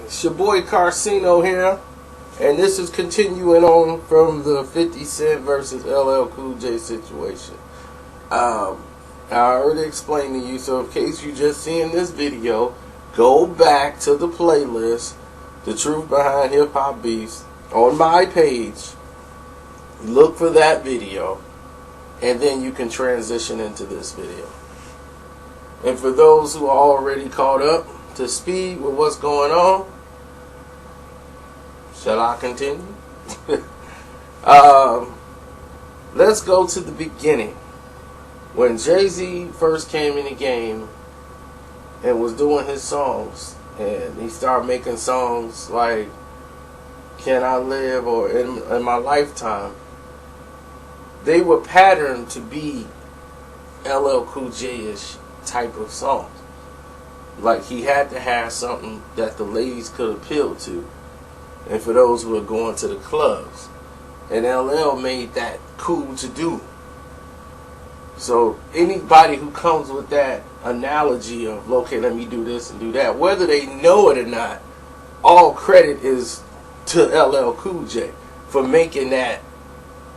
It's your boy Carcino here, and this is continuing on from the 50 Cent versus LL Cool J situation. I already explained to you, so in case you just seeing this video, go back to the playlist, The Truth Behind Hip Hop Beefs, on my page. Look for that video, and then you can transition into this video. And for those who are already caught up to speed with what's going on, shall I continue? Let's go to the beginning. When Jay-Z first came in the game and was doing his songs, and he started making songs like Can I Live or In My Lifetime, they were patterned to be LL Cool J-ish type of songs. Like, he had to have something that the ladies could appeal to, and for those who are going to the clubs. And LL made that cool to do. So anybody who comes with that analogy of, okay, let me do this and do that, whether they know it or not, all credit is to LL Cool J for making that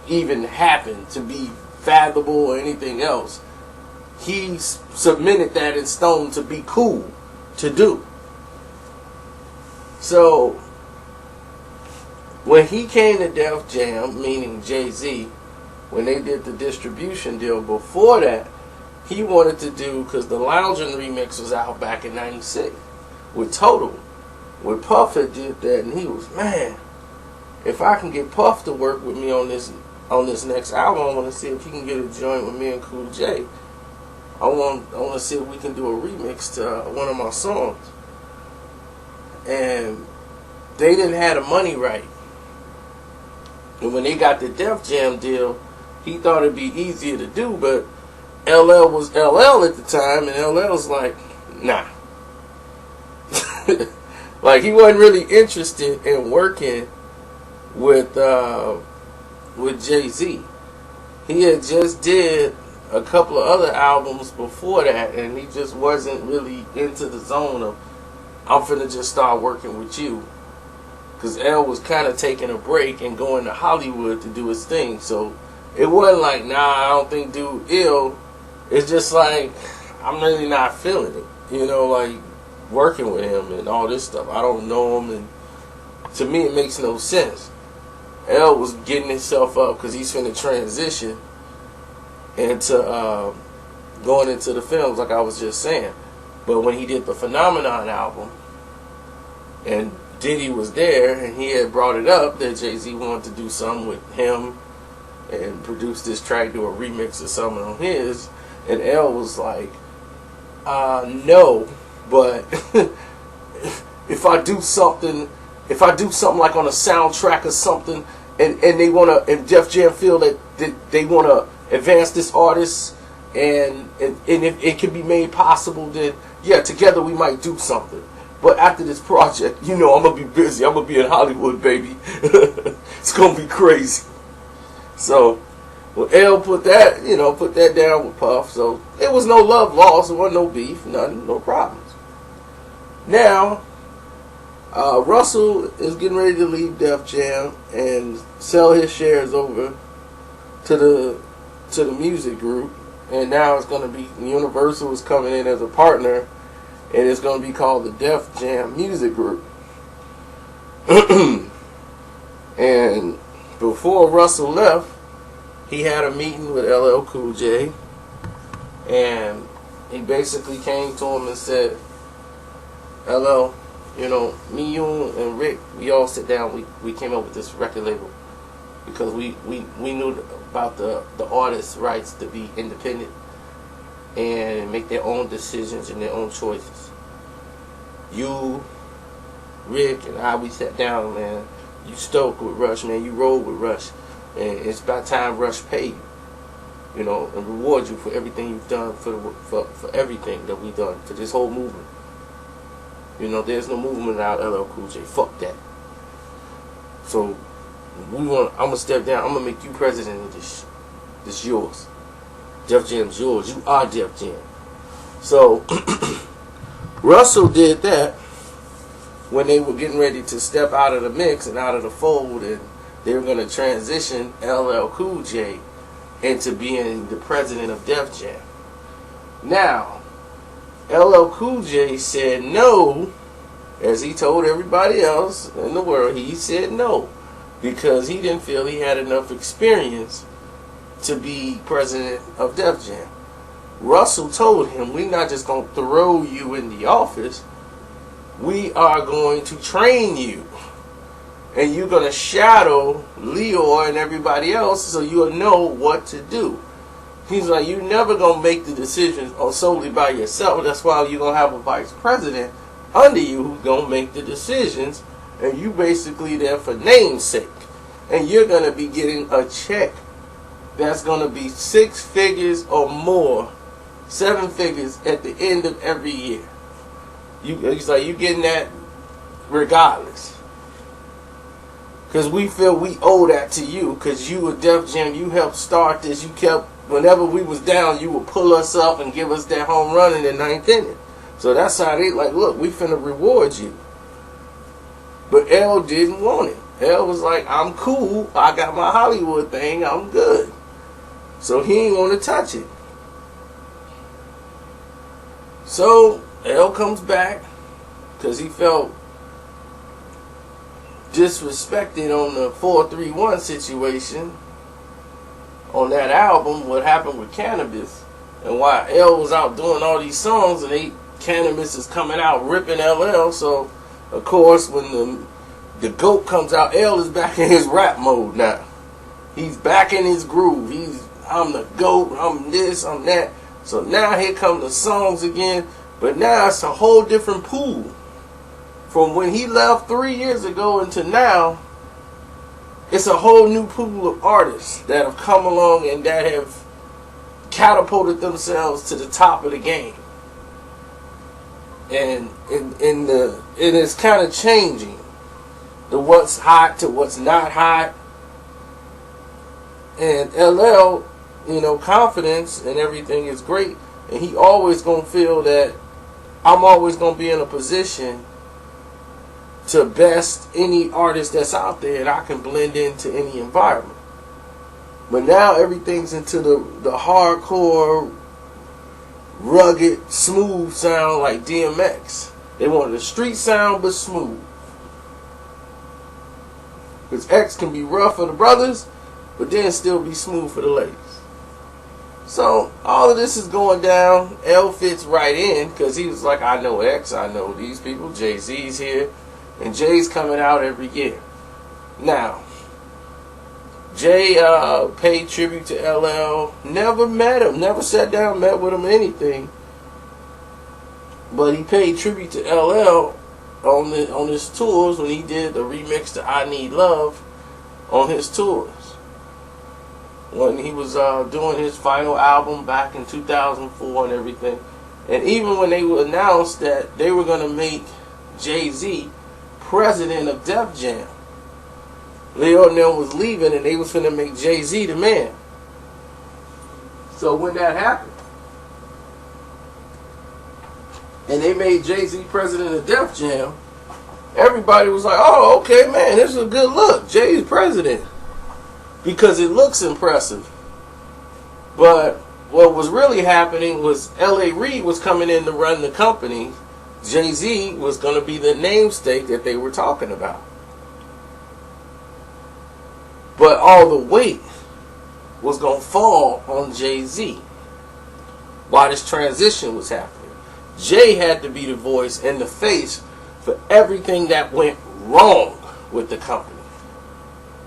even happen, to be fathomable or anything else. He submitted that in stone to be cool to do. So when he came to Def Jam, meaning Jay-Z, when they did the distribution deal before that, he wanted to do, because the Loungin' remix was out back in '96 with Total, where Puff had did that, and he was, man, if I can get Puff to work with me on this next album, I want to see if he can get a joint with me and Cool J. I want to see if we can do a remix to one of my songs. And they didn't have the money right. And when they got the Def Jam deal, he thought it'd be easier to do, but LL was LL at the time, and LL was like, nah. Like, he wasn't really interested in working with Jay-Z. He had just did a couple of other albums before that, and he just wasn't really into the zone of, I'm finna just start working with you. Because L was kind of taking a break and going to Hollywood to do his thing. So it wasn't like, nah, I don't think dude ill. It's just like, I'm really not feeling it. You know, like, working with him and all this stuff. I don't know him, and to me it makes no sense. L was getting himself up because he's finna transition into going into the films, like I was just saying. But when he did the Phenomenon album, and Diddy was there, and he had brought it up that Jay-Z wanted to do something with him and produce this track, do a remix of something on his, and L was like, no, but if I do something like on a soundtrack or something, and they wanna, and Def Jam feel that they wanna advance this artist, and if it can be made possible, then yeah, together we might do something. But after this project, you know, I'm going to be busy. I'm going to be in Hollywood, baby. It's going to be crazy. So, well, L put that down with Puff. So, it was no love lost. There wasn't no beef, nothing, no problems. Now, Russell is getting ready to leave Def Jam and sell his shares over to the music group. And now it's going to be, Universal is coming in as a partner. And it's going to be called the Def Jam Music Group. And before Russell left, he had a meeting with LL Cool J. And he basically came to him and said, LL, you know, me, you, and Rick, we all sit down. We came up with this record label because we knew about the artists' rights to be independent and make their own decisions and their own choices. You, Rick, and I, we sat down, man. You stoked with Rush, man. You rolled with Rush. And it's about time Rush paid you, you know, and reward you for everything you've done, for everything that we've done, for this whole movement. You know, there's no movement without LL Cool J. Fuck that. So, I'm going to step down. I'm going to make you president of this. This yours. Def Jam's yours. You are Def Jam. So Russell did that, when they were getting ready to step out of the mix and out of the fold, and they were going to transition LL Cool J into being the president of Def Jam. Now, LL Cool J said no, as he told everybody else in the world. He said no because he didn't feel he had enough experience to be president of Def Jam. Russell told him, we're not just going to throw you in the office, we are going to train you. And you're going to shadow Leor and everybody else so you'll know what to do. He's like, you're never going to make the decisions solely by yourself. That's why you're going to have a vice president under you who's going to make the decisions. And you basically there for namesake. And you're going to be getting a check that's going to be 6 figures or more, 7 figures at the end of every year. He's like, you getting that regardless. Because we feel we owe that to you. Because you were Def Jam, you helped start this. You kept, whenever we was down, you would pull us up and give us that home run in the 9th inning. So that's how they like, look, we finna reward you. But L didn't want it. L was like, I'm cool. I got my Hollywood thing. I'm good. So he ain't want to touch it. So L comes back because he felt disrespected on the 431 situation on that album, what happened with Cannabis, and why L was out doing all these songs and Cannabis is coming out ripping LL. So of course when the GOAT comes out, L is back in his rap mode now. He's back in his groove. I'm the GOAT, I'm this, I'm that. So now here come the songs again, but now it's a whole different pool. From when he left 3 years ago into now, it's a whole new pool of artists that have come along and that have catapulted themselves to the top of the game. And it is kind of changing. The what's hot to what's not hot. And LL, confidence and everything is great. And he always going to feel that I'm always going to be in a position to best any artist that's out there, and I can blend into any environment. But now everything's into the hardcore, rugged, smooth sound like DMX. They wanted a street sound but smooth. Because X can be rough for the brothers, but then still be smooth for the ladies. So all of this is going down. L fits right in because he was like, I know X, I know these people, Jay-Z's here. And Jay's coming out every year. Now, Jay paid tribute to LL. Never met him. Never sat down, met with him, anything. But he paid tribute to LL on his tours when he did the remix to I Need Love on his tours. When he was doing his final album back in 2004 and everything. And even when they announced that they were going to make Jay-Z president of Def Jam, Leo and them was leaving and they was finna make Jay-Z the man. So when that happened and they made Jay-Z president of Def Jam, everybody was like, oh, okay, man, this is a good look. Jay's president. Because it looks impressive. But what was really happening was L.A. Reid was coming in to run the company. Jay-Z was going to be the namesake that they were talking about. But all the weight was going to fall on Jay-Z while this transition was happening. Jay had to be the voice and the face for everything that went wrong with the company.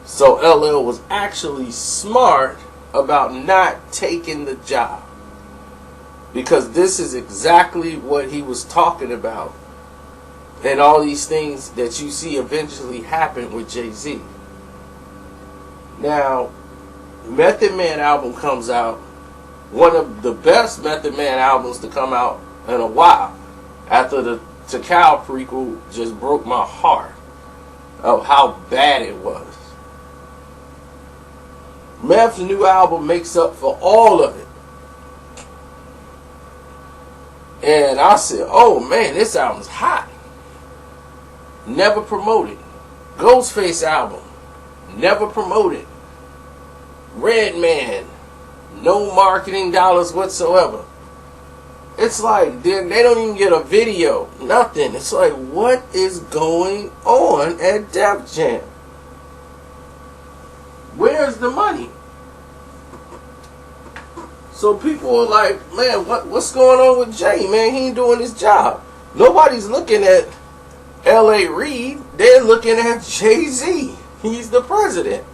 So LL was actually smart about not taking the job. Because this is exactly what he was talking about. And all these things that you see eventually happen with Jay-Z. Now, Method Man album comes out. One of the best Method Man albums to come out in a while. After the Tikal prequel just broke my heart of how bad it was. Meth's new album makes up for all of it. And I said, oh man, this album's hot. never promoted. Ghostface album, never promoted. Redman, no marketing dollars whatsoever. It's like they don't even get a video, nothing. It's like, what is going on at Def Jam? Where's the money? So people are like, man, what's going on with Jay, man? He ain't doing his job. Nobody's looking at L.A. Reid. They're looking at Jay-Z. He's the president.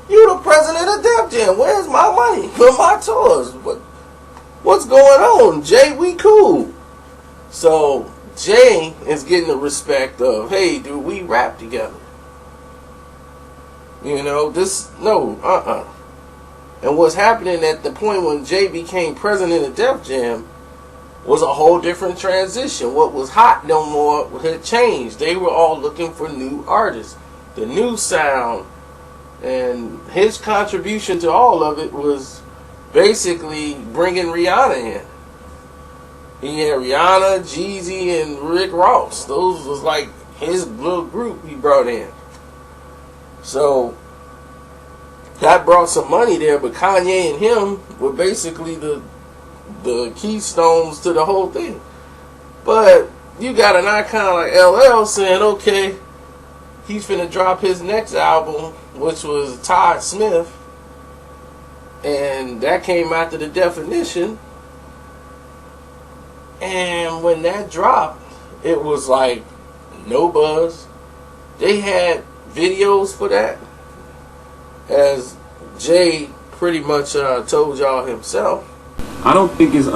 You the president of Def Jam. Where's my money for my tours? What's going on? Jay, we cool. So Jay is getting the respect of, hey, dude, we rap together. You know, And what's happening at the point when Jay became president of Def Jam was a whole different transition. What was hot no more had changed. They were all looking for new artists, the new sound, and his contribution to all of it was basically bringing Rihanna in. He had Rihanna, Jeezy, and Rick Ross. Those was like his little group he brought in. So that brought some money there, but Kanye and him were basically the keystones to the whole thing. But you got an icon like LL saying, okay, he's finna drop his next album, which was Todd Smith, and that came after The Definition. And when that dropped, it was like no buzz. They had videos for that, as Jay pretty much told y'all himself. I don't think it's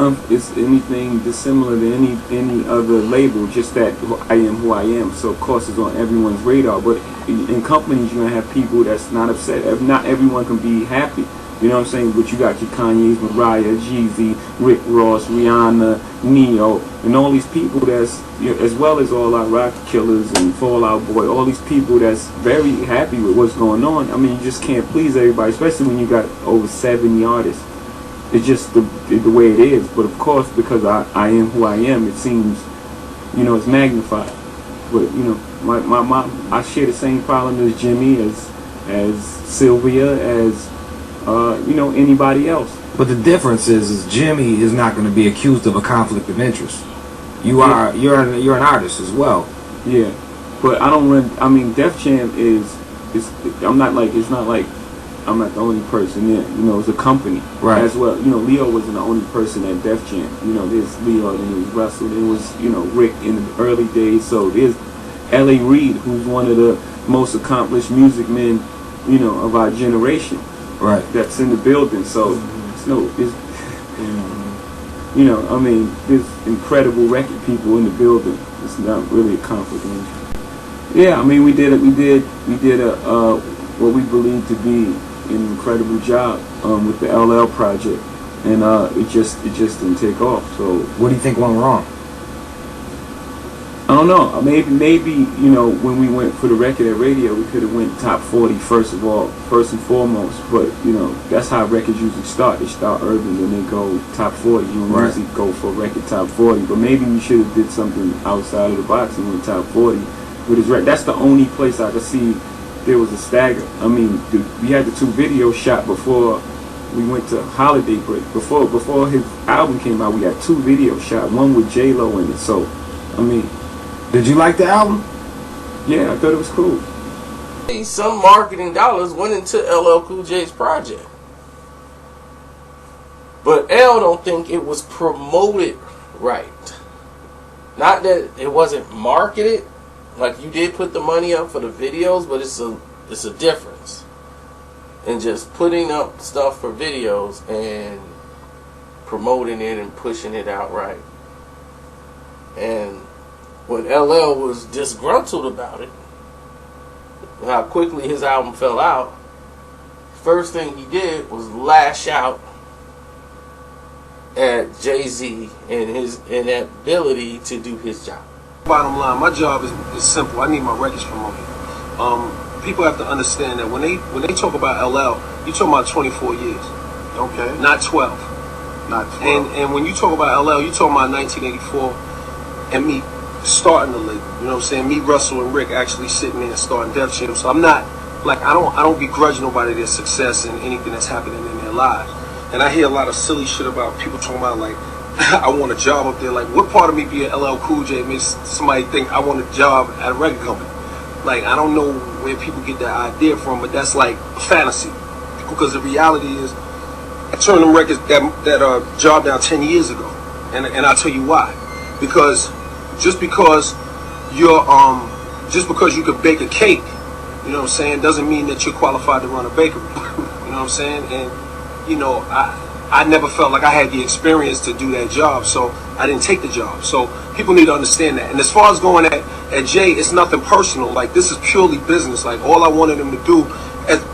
anything dissimilar to any other label. Just that I am who I am. So of course it's on everyone's radar. But in companies you're gonna have people that's not upset. Not everyone can be happy. You know what I'm saying? But you got your Kanye's, Mariah, Jeezy, Rick Ross, Rihanna, Neo, and all these people that's, as well as all our Rock Killers and Fall Out Boy, all these people that's very happy with what's going on. I mean, you just can't please everybody, especially when you got over 70 artists. It's just the way it is. But of course, because I am who I am, it seems, it's magnified. But my I share the same problem as Jimmy, as Sylvia, as anybody else. But the difference is Jimmy is not going to be accused of a conflict of interest. You're an artist as well. Yeah, but I don't run. I mean, Def Jam is I'm not like, it's not like I'm not the only person there. It's a company, right? As well. Leo wasn't the only person at Def Jam. There's Leo, and there's Russell, there was Rick in the early days. So there's L.A. Reid, who's one of the most accomplished music men, of our generation. Right. That's in the building. So I mean, there's incredible record people in the building. It's not really a conflict of interest. Yeah, I mean, we did a what we believe to be an incredible job with the LL project, and it just didn't take off. So what do you think went wrong? I don't know. Maybe when we went for the record at radio, we could have went top 40 first and foremost. But that's how records usually start. They start urban, then they go top 40. You don't right. usually go for a record top 40. But maybe we should have did something outside of the box and went top 40 with his record. That's the only place I could see there was a stagger. I mean, we had the 2 videos shot before we went to holiday break. Before his album came out, we had 2 videos shot. One with J-Lo in it. So, I mean. Did you like the album? Yeah, I thought it was cool. Some marketing dollars went into LL Cool J's project. But L don't think it was promoted right. Not that it wasn't marketed. Like, you did put the money up for the videos, but it's a difference in just putting up stuff for videos and promoting it and pushing it out right. And when LL was disgruntled about it, how quickly his album fell out, first thing he did was lash out at Jay-Z and his inability to do his job. Bottom line, my job is simple. I need my records promoted. People have to understand that when they talk about LL, you're talking about 24 years. Okay. Not 12. Not 12. And when you talk about LL, you're talking about 1984 and me starting the label. You know what I'm saying? Me, Russell, and Rick actually sitting there starting Def Jam. So I'm not like I don't begrudge nobody their success and anything that's happening in their lives. And I hear a lot of silly shit about people talking about like I want a job up there. Like what part of me being LL Cool J makes somebody think I want a job at a record company? Like I don't know where people get that idea from, but that's like a fantasy. Because the reality is, I turned them records that job down 10 years ago, and I'll tell you why. Because just because you could bake a cake, you know what I'm saying, doesn't mean that you're qualified to run a bakery. You know what I'm saying? And you know, I never felt like I had the experience to do that job, so I didn't take the job. So people need to understand that. And as far as going at Jay, it's nothing personal. Like this is purely business. Like all I wanted him to do,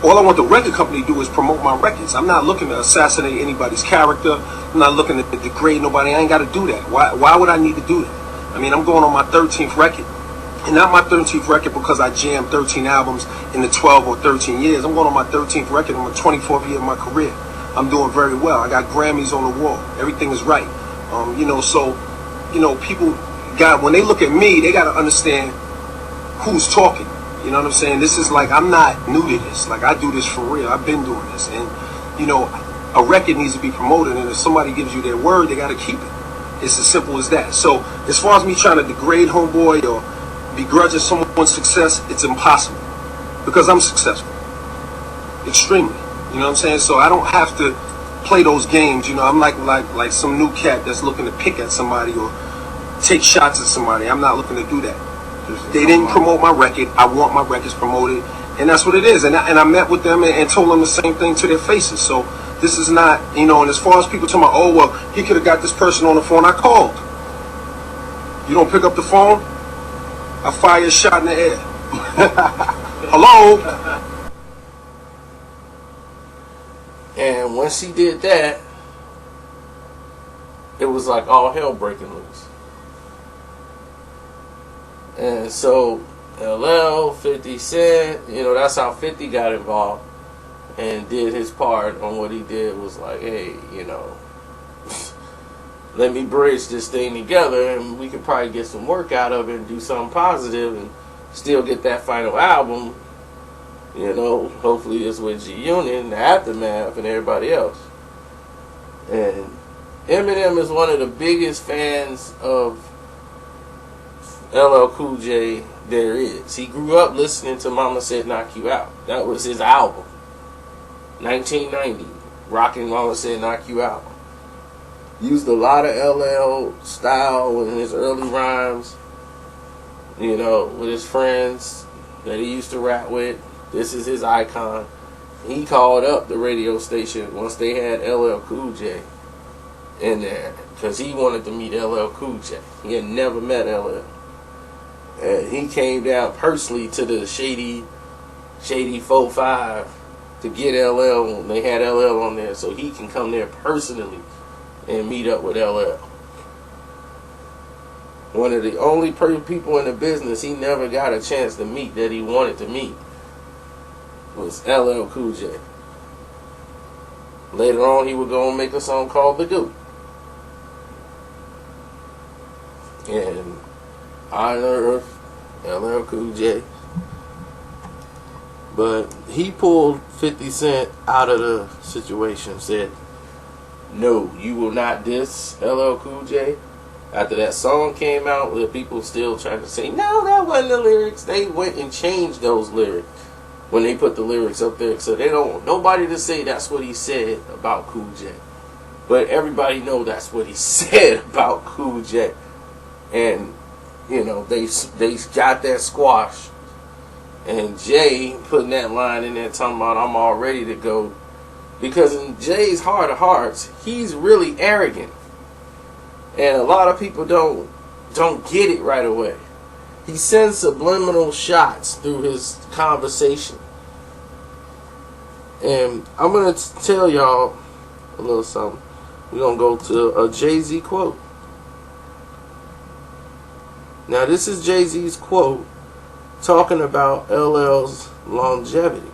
all I want the record company to do is promote my records. I'm not looking to assassinate anybody's character. I'm not looking to degrade nobody. I ain't got to do that. Why would I need to do that? I mean, I'm going on my 13th record. And not my 13th record because I jammed 13 albums in the 12 or 13 years. I'm going on my 13th record in my 24th year of my career. I'm doing very well. I got Grammys on the wall. Everything is right. You know, so, you know, people when they look at me, they got to understand who's talking. You know what I'm saying? This is like, I'm not new to this. Like, I do this for real. I've been doing this. And, you know, a record needs to be promoted. And if somebody gives you their word, they got to keep it. It's as simple as that. So, as far as me trying to degrade Homeboy or begrudging someone's success, it's impossible. Because I'm successful. Extremely. You know what I'm saying? So, I don't have to play those games. You know, I'm like some new cat that's looking to pick at somebody or take shots at somebody. I'm not looking to do that. They didn't promote my record. I want my records promoted, and that's what it is. And I met with them and told them the same thing to their faces. So this is not, you know. And as far as people talking about, oh well, he could have got this person on the phone. I called. You don't pick up the phone, I fire a shot in the air. Hello. And once he did that, it was like all hell breaking loose. And so LL, 50 Cent, you know, that's how 50 got involved and did his part on what he did. Was like, hey, you know, let me bridge this thing together and we could probably get some work out of it and do something positive and still get that final album, you know, hopefully it's with G-Unit, the Aftermath, and everybody else. And Eminem is one of the biggest fans of LL Cool J there is. He grew up listening to Mama Said Knock You Out. That was his album. 1990. Rockin' Mama Said Knock You Out. Used a lot of LL style in his early rhymes. You know, with his friends that he used to rap with. This is his icon. He called up the radio station once they had LL Cool J in there because he wanted to meet LL Cool J. He had never met LL. And he came down personally to the Shady 4-5 to get LL. They had LL on there so he can come there personally and meet up with LL. One of the only people in the business he never got a chance to meet that he wanted to meet was LL Cool J. Later on, he would go and make a song called The Goop. And I unearthed LL Cool J. But he pulled 50 Cent out of the situation. Said, no, you will not diss LL Cool J. After that song came out, the people still trying to say, no, that wasn't the lyrics. They went and changed those lyrics when they put the lyrics up there. So they don't want nobody to say that's what he said about Cool J. But everybody know that's what he said about Cool J. And, you know, they got that squash. And Jay putting that line in there talking about I'm all ready to go. Because in Jay's heart of hearts, he's really arrogant. And a lot of people don't get it right away. He sends subliminal shots through his conversation. And I'm going to tell y'all a little something. We're going to go to a Jay-Z quote. Now, this is Jay-Z's quote talking about LL's longevity.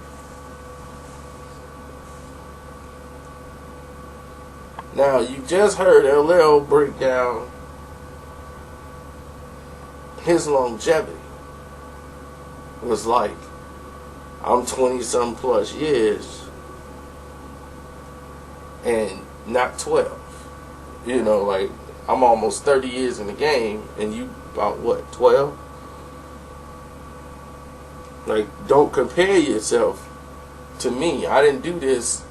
Now, you just heard LL break down his longevity was like, I'm 20 some plus years and not 12. You know, like, I'm almost 30 years in the game and you about what, 12? Like, don't compare yourself to me. I didn't do this.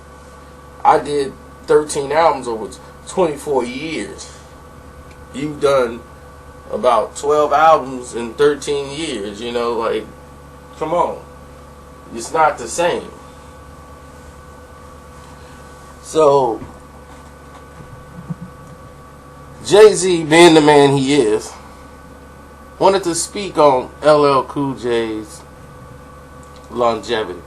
I did 13 albums over 24 years. You've done about 12 albums in 13 years, you know, like, come on. It's not the same. So, Jay-Z, being the man he is, wanted to speak on LL Cool J's longevity.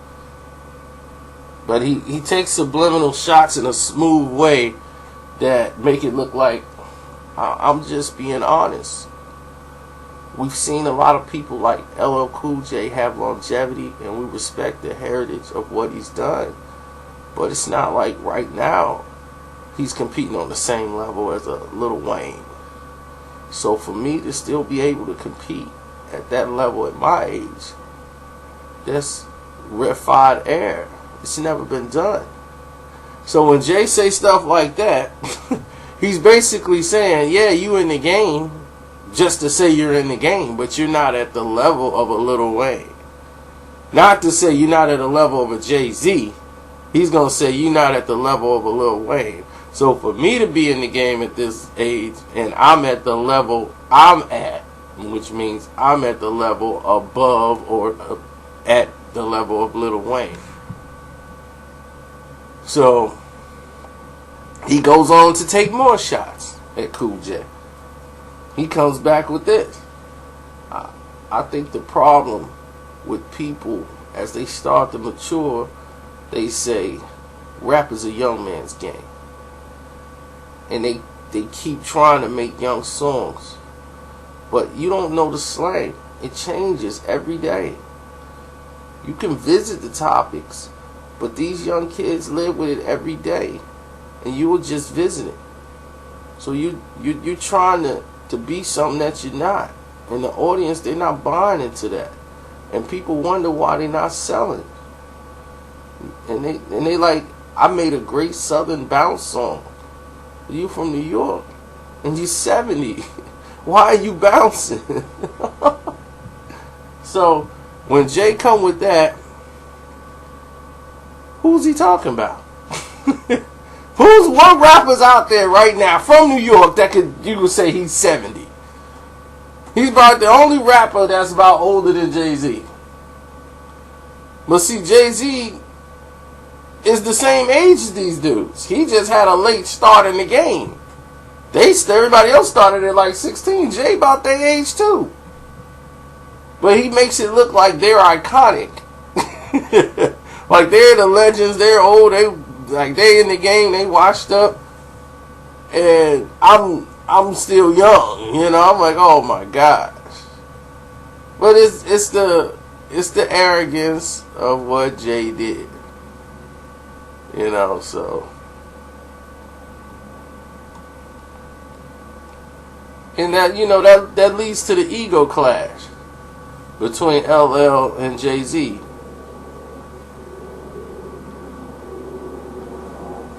But he takes subliminal shots in a smooth way that make it look like I'm just being honest. We've seen a lot of people like LL Cool J have longevity, and we respect the heritage of what he's done. But it's not like right now he's competing on the same level as a Lil Wayne. So for me to still be able to compete at that level at my age, that's rarefied air. It's never been done. So when Jay say stuff like that, he's basically saying, yeah, you in the game just to say you're in the game, but you're not at the level of a Lil Wayne. Not to say you're not at the level of a Jay-Z. He's going to say you're not at the level of a Lil Wayne. So for me to be in the game at this age and I'm at the level I'm at, which means I'm at the level above or at the level of Lil Wayne. So he goes on to take more shots at Cool J. He comes back with this. I think the problem with people as they start to mature, they say rap is a young man's game. And they keep trying to make young songs. But you don't know the slang. It changes every day. You can visit the topics, but these young kids live with it every day. And you were just visiting. So you're trying to be something that you're not. And the audience, they're not buying into that. And people wonder why they're not selling. And they like, I made a great Southern bounce song. You from New York, and you're 70. Why are you bouncing? So when Jay come with that, who's he talking about? What rappers out there right now from New York that you could say he's 70? He's about the only rapper that's about older than Jay-Z. But see, Jay-Z is the same age as these dudes. He just had a late start in the game. Everybody else started at like 16. Jay about their age too. But he makes it look like they're iconic. Like they're the legends, they're old, they in the game, they washed up. And I'm still young, you know. I'm like, oh my gosh. But it's the arrogance of what Jay did. You know, so. And that, you know, that leads to the ego clash between LL and Jay-Z.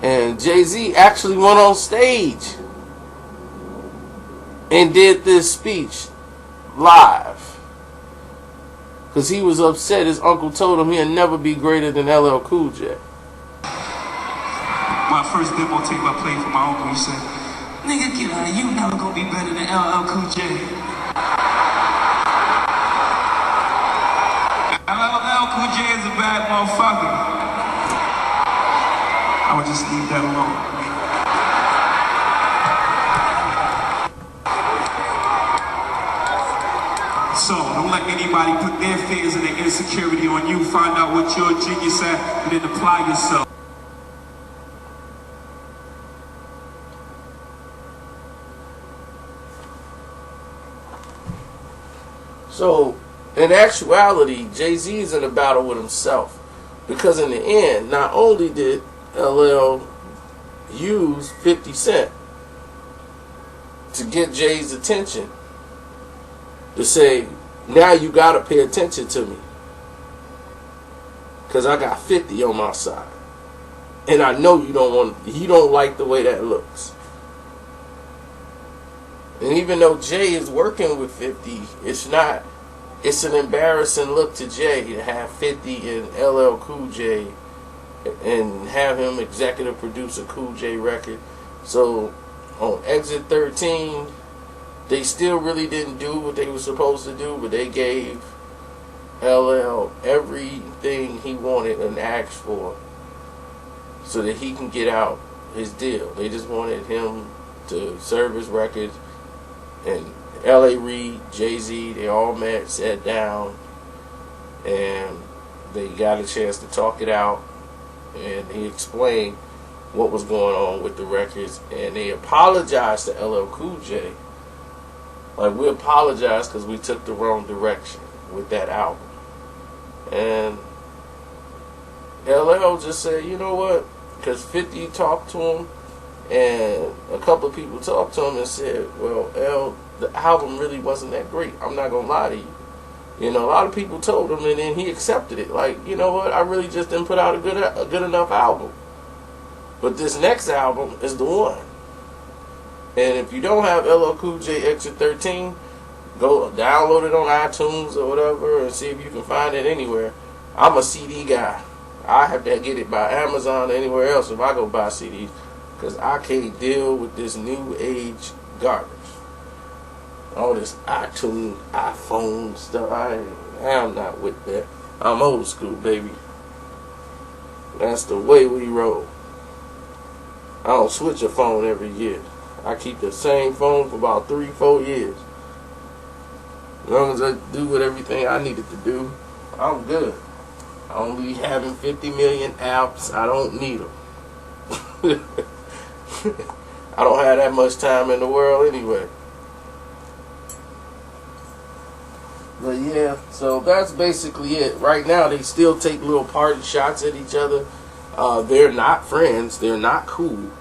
And Jay-Z actually went on stage and did this speech live. Because he was upset. His uncle told him he'd never be greater than LL Cool J. My first demo tape I played for my uncle, he said, nigga, get out of here, you never gonna be better than LL Cool J. LL Cool J is a bad motherfucker. I would just leave that alone. So, don't let anybody put their fears and their insecurity on you. Find out what you're a genius at and then apply yourself. So, in actuality, Jay-Z is in a battle with himself. Because in the end, not only did LL use 50 Cent to get Jay's attention, to say, now you gotta pay attention to me, cause I got 50 on my side, and I know you don't like the way that looks. And even though Jay is working with 50, it's an embarrassing look to Jay to have 50 and LL Cool J and have him executive produce a Cool J record. So on Exit 13, they still really didn't do what they were supposed to do, but they gave LL everything he wanted and asked for so that he can get out his deal. They just wanted him to serve his records. And L.A. Reid, Jay-Z, they all met, sat down, and they got a chance to talk it out. And he explained what was going on with the records, and they apologized to LL Cool J. Like, we apologize because we took the wrong direction with that album. And LL just said, you know what? Because 50 talked to him, and a couple of people talked to him and said, well, the album really wasn't that great. I'm not going to lie to you. You know, a lot of people told him, and then he accepted it. Like, you know what? I really just didn't put out a good enough album. But this next album is the one. And if you don't have LL Cool J Exit 13, go download it on iTunes or whatever and see if you can find it anywhere. I'm a CD guy. I have to get it by Amazon or anywhere else if I go buy CDs, because I can't deal with this new age garbage. All this iTunes, iPhone stuff. I'm not with that. I'm old school, baby. That's the way we roll. I don't switch a phone every year. I keep the same phone for about 3-4 years. As long as I do with everything I needed to do, I'm good. I don't be having 50 million apps. I don't need them. I don't have that much time in the world anyway. But yeah, so that's basically it. Right now, they still take little party shots at each other. They're not friends. They're not cool.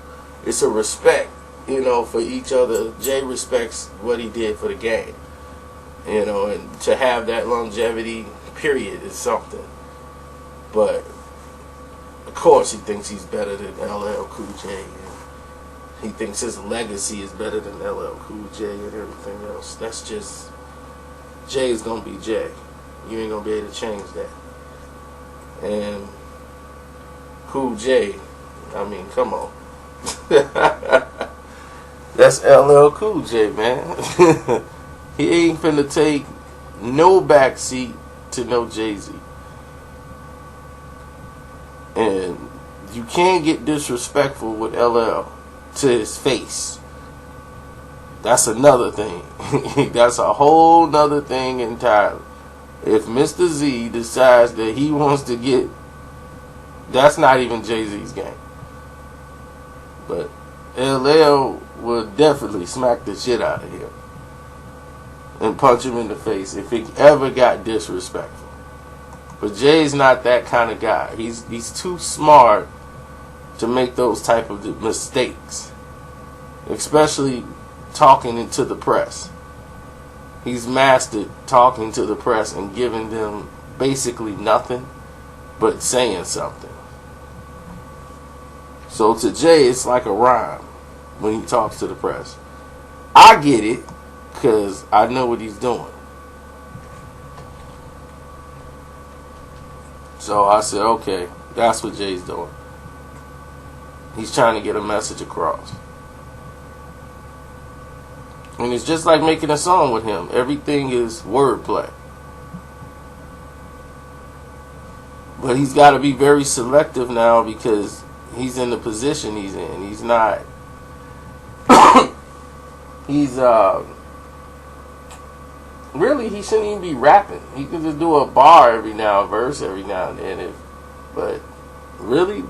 It's a respect, you know, for each other. Jay respects what he did for the game, you know, and to have that longevity, period, is something. But of course, he thinks he's better than LL Cool J. And he thinks his legacy is better than LL Cool J and everything else. That's just, Jay's gonna be Jay. You ain't gonna be able to change that. And Cool J, I mean, come on. That's LL Cool J, man. He ain't finna take no backseat to no Jay-Z. And you can't get disrespectful with LL to his face. That's another thing. That's a whole nother thing entirely. If Mr. Z decides that he wants to get, that's not even Jay-Z's game. But LL will definitely smack the shit out of him and punch him in the face if he ever got disrespectful. But Jay's not that kind of guy. He's too smart to make those type of mistakes, especially talking to the press. He's mastered talking to the press and giving them basically nothing but saying something. So to Jay, it's like a rhyme when he talks to the press. I get it because I know what he's doing. So I said, okay, that's what Jay's doing. He's trying to get a message across. And it's just like making a song with him. Everything is wordplay. But he's got to be very selective now because he's in the position he's in. He's not... Really, he shouldn't even be rapping. He could just do a bar every now, a verse every now and then. But really,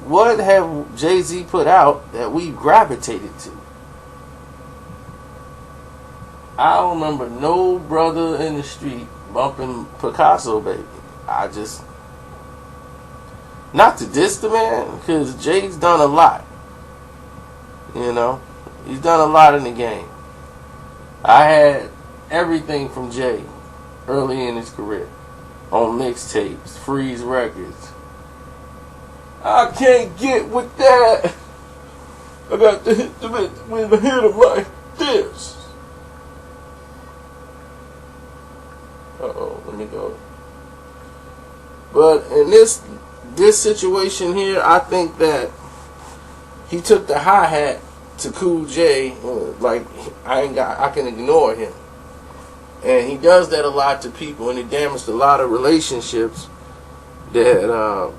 what have Jay-Z put out that we gravitated to? I don't remember no brother in the street bumping Picasso, baby. Not to diss the man, because Jay's done a lot. You know, he's done a lot in the game. I had everything from Jay early in his career on mixtapes, Freeze Records. I can't get with that. I got to hit them with a hit them like this. Let me go. But in this situation here, I think that he took the hi-hat to Cool J, like I can ignore him. And he does that a lot to people, and he damaged a lot of relationships that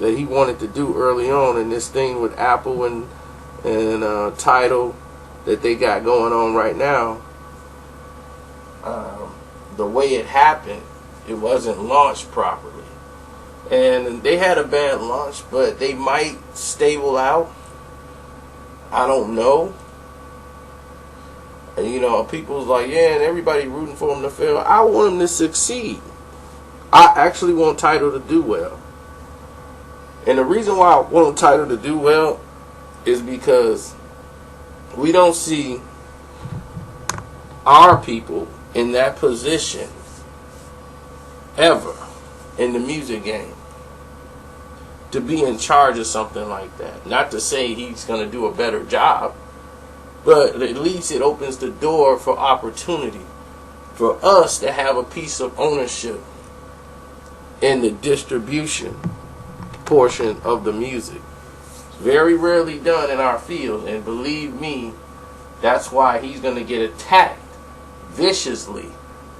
he wanted to do early on in this thing with Apple and Tidal that they got going on right now. The way it happened, it wasn't launched properly. And they had a bad launch, but they might stable out. I don't know. And, you know, people's like, yeah, and everybody rooting for him to fail. I want him to succeed. I actually want Tidal to do well. And the reason why I want Tidal to do well is because we don't see our people in that position ever in the music game to be in charge of something like that. Not to say he's going to do a better job, but at least it opens the door for opportunity for us to have a piece of ownership in the distribution portion of the music. It's very rarely done in our field, and believe me, that's why he's going to get attacked viciously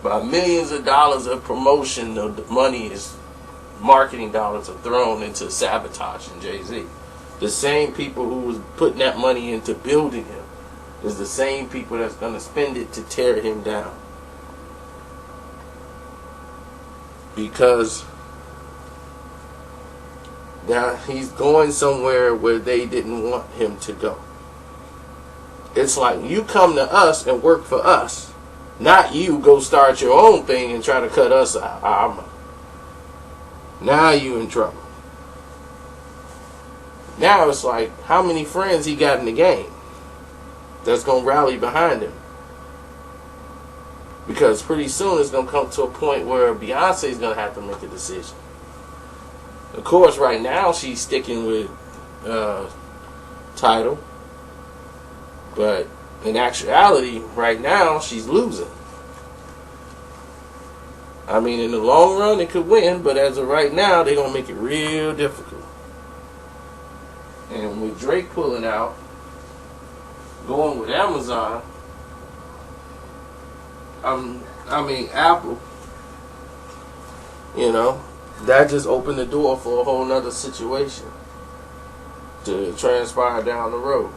by millions of dollars of promotion. The money is marketing dollars are thrown into sabotaging Jay-Z. The same people who was putting that money into building him is the same people that's going to spend it to tear him down. Because now he's going somewhere where they didn't want him to go. It's like you come to us and work for us, not you go start your own thing and try to cut us out. Now you in trouble. Now it's like, how many friends he got in the game that's going to rally behind him? Because pretty soon it's going to come to a point where Beyonce's going to have to make a decision. Of course, right now she's sticking with Tidal. But in actuality, right now, she's losing. I mean, in the long run, it could win, but as of right now, they're going to make it real difficult. And with Drake pulling out, going with Amazon, I mean, Apple, you know, that just opened the door for a whole nother situation to transpire down the road.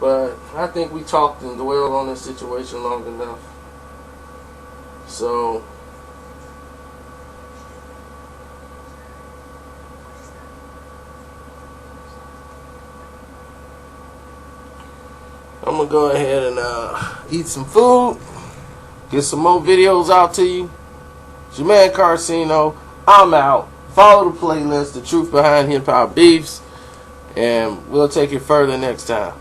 But I think we talked and dwelled on this situation long enough. So I'm gonna go ahead and eat some food, get some more videos out to you. It's your man Carcino. I'm out. Follow the playlist, The Truth Behind Hip Hop Beefs, and we'll take it further next time.